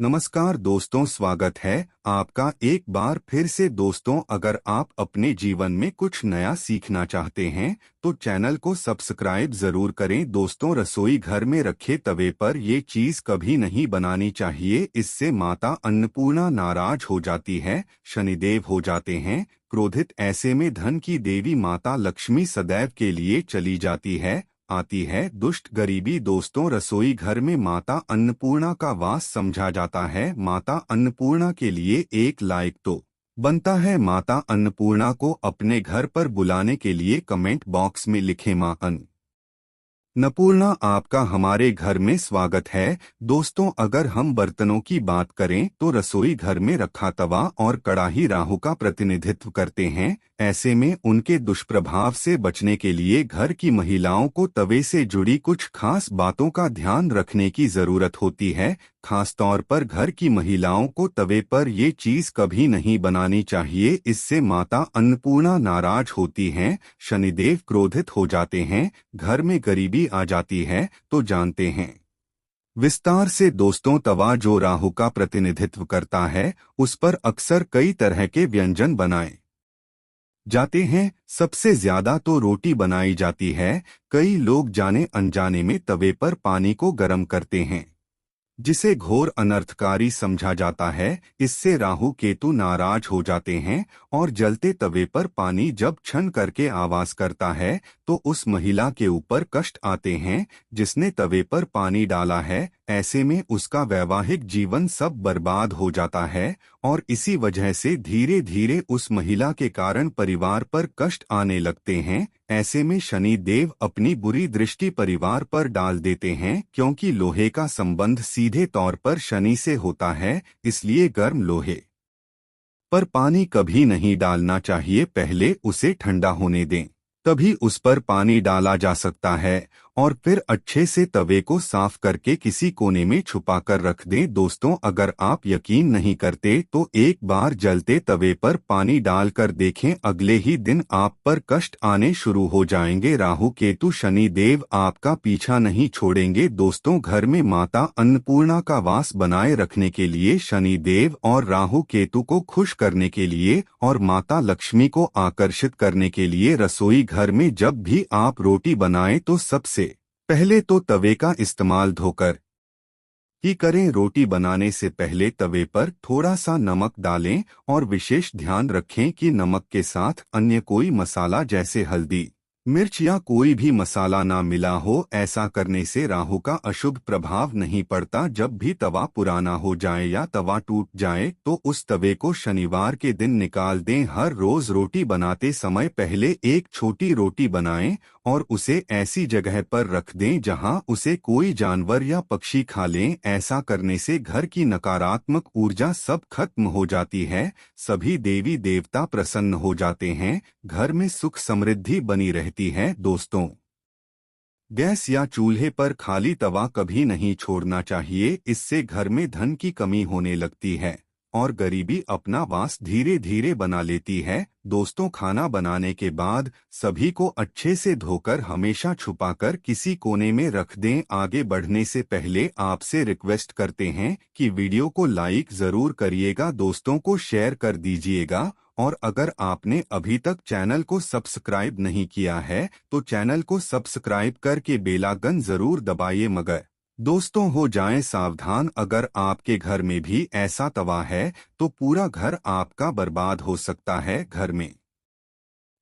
नमस्कार दोस्तों, स्वागत है आपका एक बार फिर से। दोस्तों, अगर आप अपने जीवन में कुछ नया सीखना चाहते हैं तो चैनल को सब्सक्राइब जरूर करें। दोस्तों, रसोई घर में रखे तवे पर ये चीज कभी नहीं बनानी चाहिए। इससे माता अन्नपूर्णा नाराज हो जाती है, शनिदेव हो जाते हैं क्रोधित। ऐसे में धन की देवी माता लक्ष्मी सदैव के लिए चली जाती है, आती है दुष्ट गरीबी। दोस्तों, रसोई घर में माता अन्नपूर्णा का वास समझा जाता है। माता अन्नपूर्णा के लिए एक लायक तो बनता है। माता अन्नपूर्णा को अपने घर पर बुलाने के लिए कमेंट बॉक्स में लिखें मां अन्नपूर्णा आपका हमारे घर में स्वागत है। दोस्तों, अगर हम बर्तनों की बात करें तो रसोई घर में रखा तवा और कड़ाही राहु का प्रतिनिधित्व करते हैं। ऐसे में उनके दुष्प्रभाव से बचने के लिए घर की महिलाओं को तवे से जुड़ी कुछ खास बातों का ध्यान रखने की जरूरत होती है। खास तौर पर घर की महिलाओं को तवे पर ये चीज कभी नहीं बनानी चाहिए। इससे माता अन्नपूर्णा नाराज होती हैं, शनिदेव क्रोधित हो जाते हैं, घर में गरीबी आ जाती है। तो जानते हैं विस्तार से। दोस्तों, तवा जो राहु का प्रतिनिधित्व करता है, उस पर अक्सर कई तरह के व्यंजन बनाए जाते हैं। सबसे ज्यादा तो रोटी बनाई जाती है। कई लोग जाने अनजाने में तवे पर पानी को गर्म करते हैं, जिसे घोर अनर्थकारी समझा जाता है। इससे राहु केतु नाराज हो जाते हैं और जलते तवे पर पानी जब छन करके आवाज करता है तो उस महिला के ऊपर कष्ट आते हैं जिसने तवे पर पानी डाला है। ऐसे में उसका वैवाहिक जीवन सब बर्बाद हो जाता है और इसी वजह से धीरे धीरे उस महिला के कारण परिवार पर कष्ट आने लगते हैं। ऐसे में शनि देव अपनी बुरी दृष्टि परिवार पर डाल देते हैं, क्योंकि लोहे का संबंध सीधे तौर पर शनि से होता है। इसलिए गर्म लोहे पर पानी कभी नहीं डालना चाहिए। पहले उसे ठंडा होने दें, तभी उस पर पानी डाला जा सकता है और फिर अच्छे से तवे को साफ करके किसी कोने में छुपा कर रख दें। दोस्तों, अगर आप यकीन नहीं करते तो एक बार जलते तवे पर पानी डालकर देखें, अगले ही दिन आप पर कष्ट आने शुरू हो जाएंगे। राहु केतु शनि देव आपका पीछा नहीं छोड़ेंगे। दोस्तों, घर में माता अन्नपूर्णा का वास बनाए रखने के लिए, शनि देव और राहु केतु को खुश करने के लिए और माता लक्ष्मी को आकर्षित करने के लिए रसोई घर में जब भी आप रोटी बनाएं तो सबसे पहले तो तवे का इस्तेमाल धोकर ही करें। रोटी बनाने से पहले तवे पर थोड़ा सा नमक डालें और विशेष ध्यान रखें कि नमक के साथ अन्य कोई मसाला जैसे हल्दी, मिर्च या कोई भी मसाला ना मिला हो। ऐसा करने से राहु का अशुभ प्रभाव नहीं पड़ता। जब भी तवा पुराना हो जाए या तवा टूट जाए तो उस तवे को शनिवार के दिन निकाल दें। हर रोज रोटी बनाते समय पहले एक छोटी रोटी बनाएं और उसे ऐसी जगह पर रख दें जहां उसे कोई जानवर या पक्षी खा लें। ऐसा करने से घर की नकारात्मक ऊर्जा सब खत्म हो जाती है, सभी देवी देवता प्रसन्न हो जाते हैं, घर में सुख समृद्धि बनी रहती है। दोस्तों, गैस या चूल्हे पर खाली तवा कभी नहीं छोड़ना चाहिए। इससे घर में धन की कमी होने लगती है और गरीबी अपना वास धीरे धीरे बना लेती है। दोस्तों, खाना बनाने के बाद सभी को अच्छे से धोकर हमेशा छुपाकर किसी कोने में रख दें। आगे बढ़ने से पहले आपसे रिक्वेस्ट करते हैं कि वीडियो को लाइक जरूर करिएगा, दोस्तों को शेयर कर दीजिएगा और अगर आपने अभी तक चैनल को सब्सक्राइब नहीं किया है तो चैनल को सब्सक्राइब करके बेल आइकन जरूर दबाइए। मगर दोस्तों, हो जाएं सावधान, अगर आपके घर में भी ऐसा तवा है तो पूरा घर आपका बर्बाद हो सकता है। घर में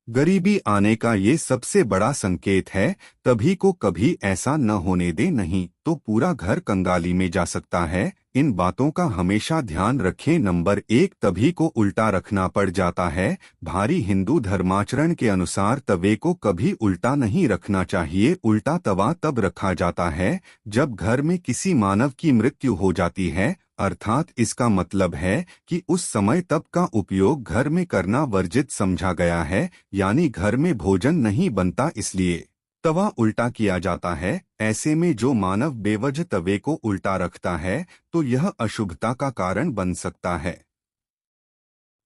गरीबी आने का ये सबसे बड़ा संकेत है। तभी को कभी ऐसा न होने दें, नहीं तो पूरा घर कंगाली में जा सकता है। इन बातों का हमेशा ध्यान रखें। नंबर 1, तभी को उल्टा रखना पड़ जाता है। भारी हिंदू धर्माचरण के अनुसार तवे को कभी उल्टा नहीं रखना चाहिए। उल्टा तवा तब रखा जाता है जब घर में किसी मानव की मृत्यु हो जाती है, अर्थात इसका मतलब है कि उस समय तब का उपयोग घर में करना वर्जित समझा गया है, यानी घर में भोजन नहीं बनता, इसलिए तवा उल्टा किया जाता है। ऐसे में जो मानव बेवजह तवे को उल्टा रखता है तो यह अशुभता का कारण बन सकता है।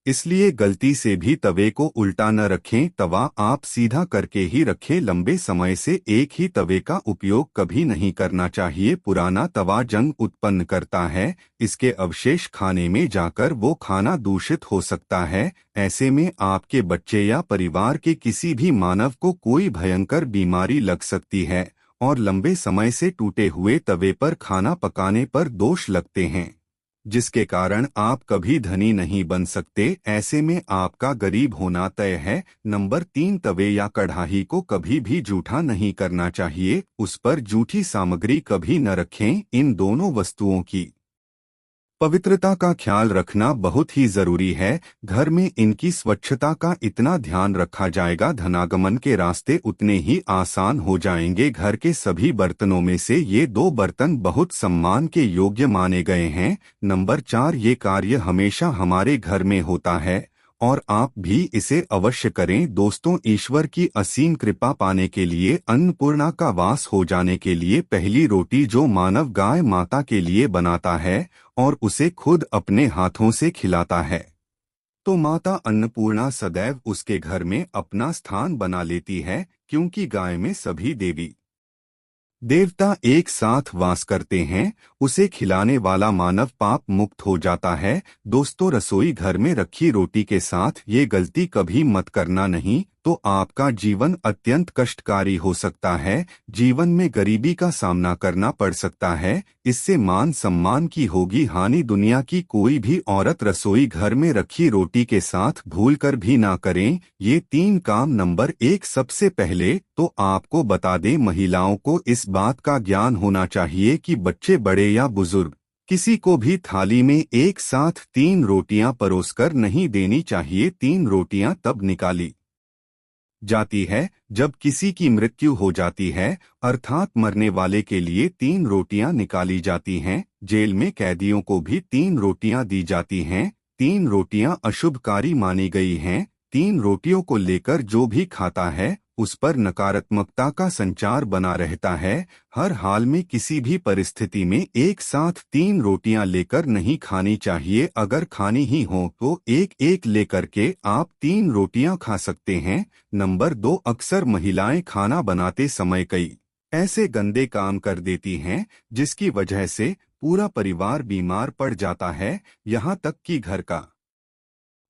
इसलिए गलती से भी तवे को उल्टा न रखें, तवा आप सीधा करके ही रखें। लंबे समय से एक ही तवे का उपयोग कभी नहीं करना चाहिए। पुराना तवा जंग उत्पन्न करता है, इसके अवशेष खाने में जाकर वो खाना दूषित हो सकता है। ऐसे में आपके बच्चे या परिवार के किसी भी मानव को कोई भयंकर बीमारी लग सकती है और लंबे समय से टूटे हुए तवे पर खाना पकाने पर दोष लगते हैं, जिसके कारण आप कभी धनी नहीं बन सकते। ऐसे में आपका गरीब होना तय है। नंबर 3, तवे या कढ़ाई को कभी भी जूठा नहीं करना चाहिए। उस पर जूठी सामग्री कभी न रखें। इन दोनों वस्तुओं की पवित्रता का ख्याल रखना बहुत ही जरूरी है। घर में इनकी स्वच्छता का इतना ध्यान रखा जाएगा, धनागमन के रास्ते उतने ही आसान हो जाएंगे। घर के सभी बर्तनों में से ये 2 बर्तन बहुत सम्मान के योग्य माने गए हैं। नंबर 4, ये कार्य हमेशा हमारे घर में होता है और आप भी इसे अवश्य करें। दोस्तों, ईश्वर की असीम कृपा पाने के लिए, अन्नपूर्णा का वास हो जाने के लिए पहली रोटी जो मानव गाय माता के लिए बनाता है और उसे खुद अपने हाथों से खिलाता है, तो माता अन्नपूर्णा सदैव उसके घर में अपना स्थान बना लेती है, क्योंकि गाय में सभी देवी देवता एक साथ वास करते हैं। उसे खिलाने वाला मानव पाप मुक्त हो जाता है। दोस्तों, रसोई घर में रखी रोटी के साथ ये गलती कभी मत करना, नहीं तो आपका जीवन अत्यंत कष्टकारी हो सकता है। जीवन में गरीबी का सामना करना पड़ सकता है। इससे मान सम्मान की होगी हानि। दुनिया की कोई भी औरत रसोई घर में रखी रोटी के साथ भूलकर भी ना करें ये 3 काम। नंबर 1, सबसे पहले तो आपको बता दें, महिलाओं को इस बात का ज्ञान होना चाहिए कि बच्चे, बड़े या बुजुर्ग, किसी को भी थाली में एक साथ 3 रोटियां परोसकर नहीं देनी चाहिए। 3 रोटियां तब निकाली जाती है जब किसी की मृत्यु हो जाती है, अर्थात मरने वाले के लिए 3 रोटियां निकाली जाती हैं। जेल में कैदियों को भी 3 रोटियां दी जाती हैं। 3 रोटियां अशुभकारी मानी गई हैं। 3 रोटियों को लेकर जो भी खाता है उस पर नकारात्मकता का संचार बना रहता है। हर हाल में, किसी भी परिस्थिति में एक साथ 3 रोटियां लेकर नहीं खानी चाहिए। अगर खानी ही हो तो एक एक लेकर के आप 3 रोटियां खा सकते हैं। नंबर 2, अक्सर महिलाएं खाना बनाते समय कई ऐसे गंदे काम कर देती हैं जिसकी वजह से पूरा परिवार बीमार पड़ जाता है, यहाँ तक कि घर का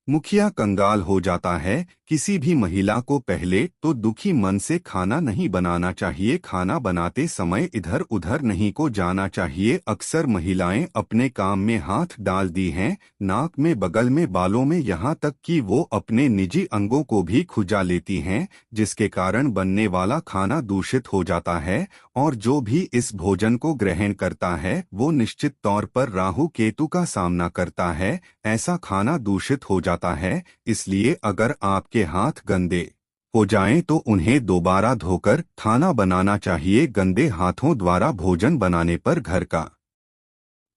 मुखिया कंगाल हो जाता है। किसी भी महिला को पहले तो दुखी मन से खाना नहीं बनाना चाहिए। खाना बनाते समय इधर उधर नहीं को जाना चाहिए। अक्सर महिलाएं अपने काम में हाथ डाल दी हैं, नाक में, बगल में, बालों में, यहाँ तक कि वो अपने निजी अंगों को भी खुजा लेती हैं, जिसके कारण बनने वाला खाना दूषित हो जाता है और जो भी इस भोजन को ग्रहण करता है वो निश्चित तौर पर राहु केतु का सामना करता है। ऐसा खाना दूषित हो जाता है। इसलिए अगर आपके हाथ गंदे हो जाएं तो उन्हें दोबारा धोकर खाना बनाना चाहिए। गंदे हाथों द्वारा भोजन बनाने पर घर का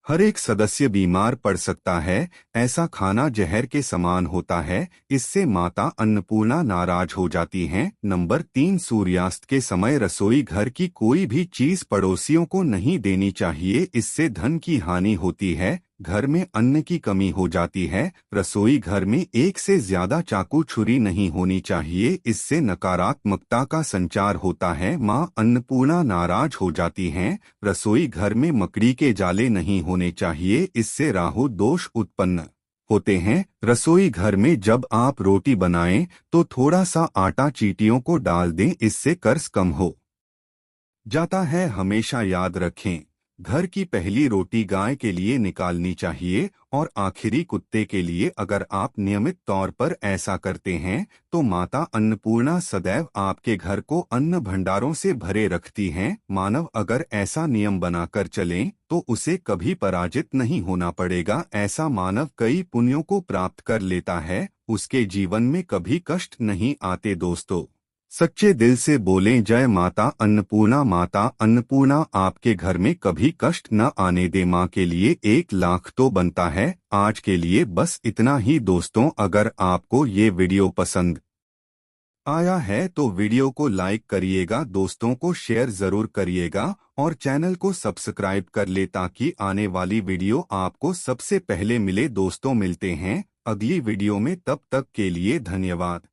हर एक सदस्य बीमार पड़ सकता है। ऐसा खाना जहर के समान होता है। इससे माता अन्नपूर्णा नाराज हो जाती हैं। नंबर 3, सूर्यास्त के समय रसोई घर की कोई भी चीज पड़ोसियों को नहीं देनी चाहिए। इससे धन की हानि होती है, घर में अन्न की कमी हो जाती है। रसोई घर में एक से ज्यादा चाकू छुरी नहीं होनी चाहिए। इससे नकारात्मकता का संचार होता है। मां अन्नपूर्णा नाराज हो जाती हैं। रसोई घर में मकड़ी के जाले नहीं होने चाहिए, इससे राहु दोष उत्पन्न होते हैं। रसोई घर में जब आप रोटी बनाएं तो थोड़ा सा आटा चींटियों को डाल दें, इससे कर्ज कम हो जाता है। हमेशा याद रखें, घर की पहली रोटी गाय के लिए निकालनी चाहिए और आखिरी कुत्ते के लिए। अगर आप नियमित तौर पर ऐसा करते हैं तो माता अन्नपूर्णा सदैव आपके घर को अन्न भंडारों से भरे रखती हैं। मानव अगर ऐसा नियम बनाकर चलें तो उसे कभी पराजित नहीं होना पड़ेगा। ऐसा मानव कई पुण्यों को प्राप्त कर लेता है, उसके जीवन में कभी कष्ट नहीं आते। दोस्तों, सच्चे दिल से बोलें, जय माता अन्नपूर्णा। माता अन्नपूर्णा आपके घर में कभी कष्ट न आने दे। माँ के लिए 1 लाख तो बनता है। आज के लिए बस इतना ही दोस्तों। अगर आपको ये वीडियो पसंद आया है तो वीडियो को लाइक करिएगा, दोस्तों को शेयर जरूर करिएगा और चैनल को सब्सक्राइब कर ले ताकि आने वाली वीडियो आपको सबसे पहले मिले। दोस्तों, मिलते हैं अगली वीडियो में। तब तक के लिए धन्यवाद।